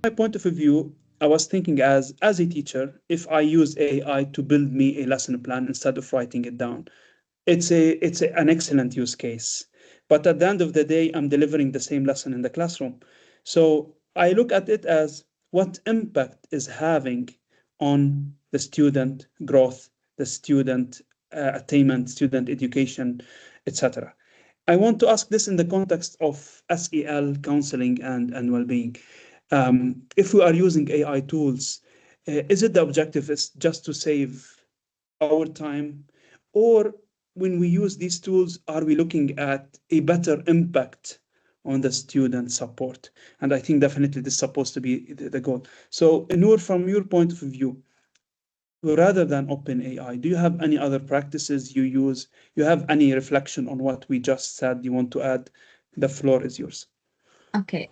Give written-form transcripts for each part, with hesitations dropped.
point of view, I was thinking as a teacher, if I use AI to build me a lesson plan instead of writing it down, an excellent use case. But at the end of the day, I'm delivering the same lesson in the classroom. So I look at it as what impact is having on the student growth, the student attainment, student education, etc. I want to ask this in the context of SEL counseling and well-being. If we are using AI tools, is it the objective is just to save our time, or when we use these tools, are we looking at a better impact on the student support? And I think definitely this is supposed to be the goal. So, Noor, from your point of view, rather than open AI, do you have any other practices you use? You have any reflection on what we just said you want to add? The floor is yours. Okay,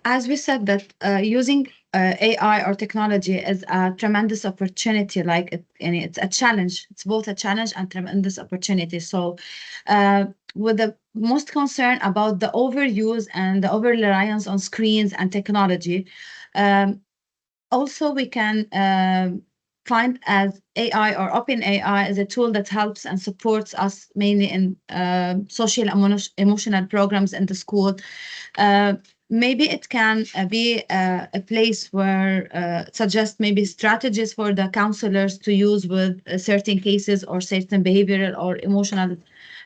as we said that using AI or technology is a tremendous opportunity, and it's a challenge. It's both a challenge and tremendous opportunity. So, with the most concern about the overuse and the over reliance on screens and technology, um, also we can find as AI or open AI is a tool that helps and supports us mainly in social emotional programs in the school. Maybe it can be a place where suggest maybe strategies for the counselors to use with certain cases or certain behavioral or emotional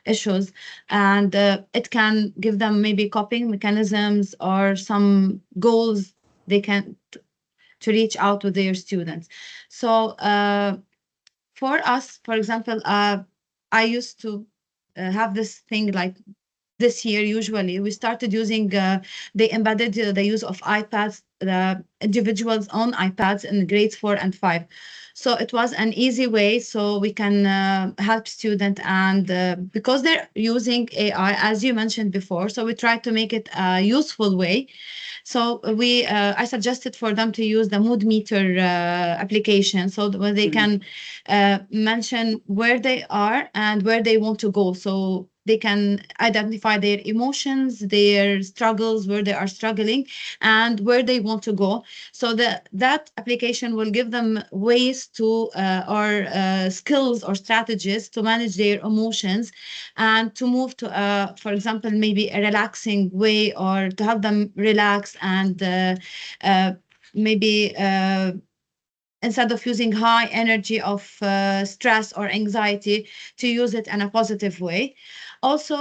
issues, and it can give them maybe coping mechanisms or some goals they can to reach out to their students. So for us, for example, I used to have this thing like this year. Usually we started using they embedded the use of iPads, the individuals on iPads in grades 4 and 5. So it was an easy way so we can help students, and because they're using AI as you mentioned before, so we try to make it a useful way. So I suggested for them to use the mood meter application, so where they can mention where they are and where they want to go. So they can identify their emotions, their struggles, where they are struggling, and where they want to go. So that application will give them ways to or skills or strategies to manage their emotions and to move to, for example, maybe a relaxing way, or to help them relax and maybe instead of using high energy of stress or anxiety, to use it in a positive way. Also,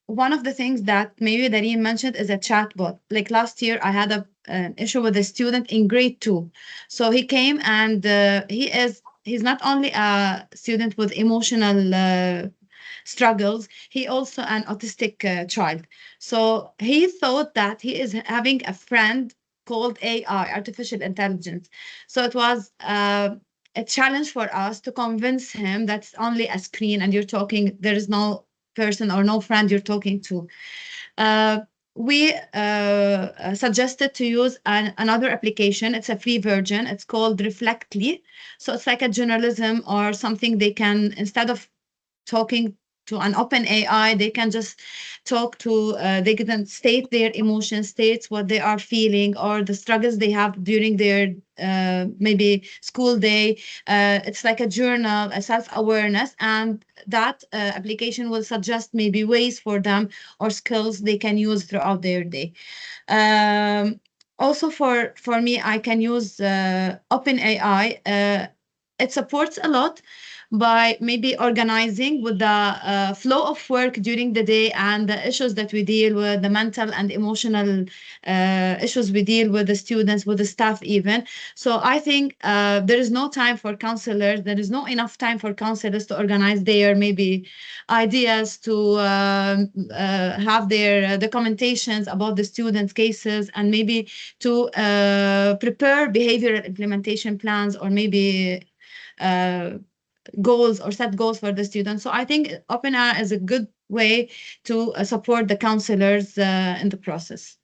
one of the things that maybe Dareen mentioned is a chatbot. Like last year, I had an issue with a student in grade 2. So he came and he's not only a student with emotional struggles, he also an autistic child. So he thought that he is having a friend called AI, artificial intelligence. So it was a challenge for us to convince him that's only a screen and you're talking, there is no person or no friend you're talking to. We suggested to use another application. It's a free version. It's called Reflectly. So it's like a journalism or something they can, instead of talking to an open AI, they can just talk to, they can state their emotions, states what they are feeling or the struggles they have during their maybe school day. It's like a journal, a self-awareness, and that application will suggest maybe ways for them or skills they can use throughout their day. Also for me, I can use OpenAI. It supports a lot by maybe organizing with the flow of work during the day and the issues that we deal with, the mental and emotional issues we deal with the students, with the staff even. So I think there is no time for counselors. There is no enough time for counselors to organize their maybe ideas, to have their documentations about the students' cases, and maybe to prepare behavioral implementation plans, or maybe goals or set goals for the students. So I think OpenAI is a good way to support the counselors in the process.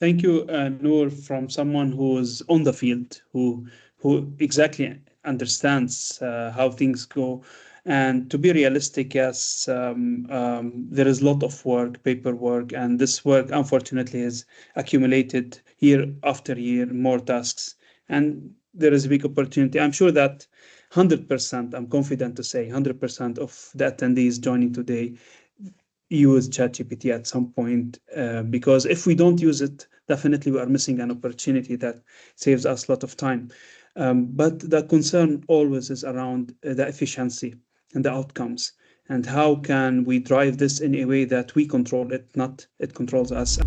Thank you, Noor, from someone who's on the field, who exactly understands how things go And to be realistic, yes, there is a lot of work, paperwork, and this work, unfortunately, is accumulated year after year, more tasks. And there is a big opportunity. I'm sure that 100%, I'm confident to say 100% of the attendees joining today use ChatGPT at some point, because if we don't use it, definitely we are missing an opportunity that saves us a lot of time. But the concern always is around the efficiency and the outcomes, and how can we drive this in a way that we control it, not it controls us.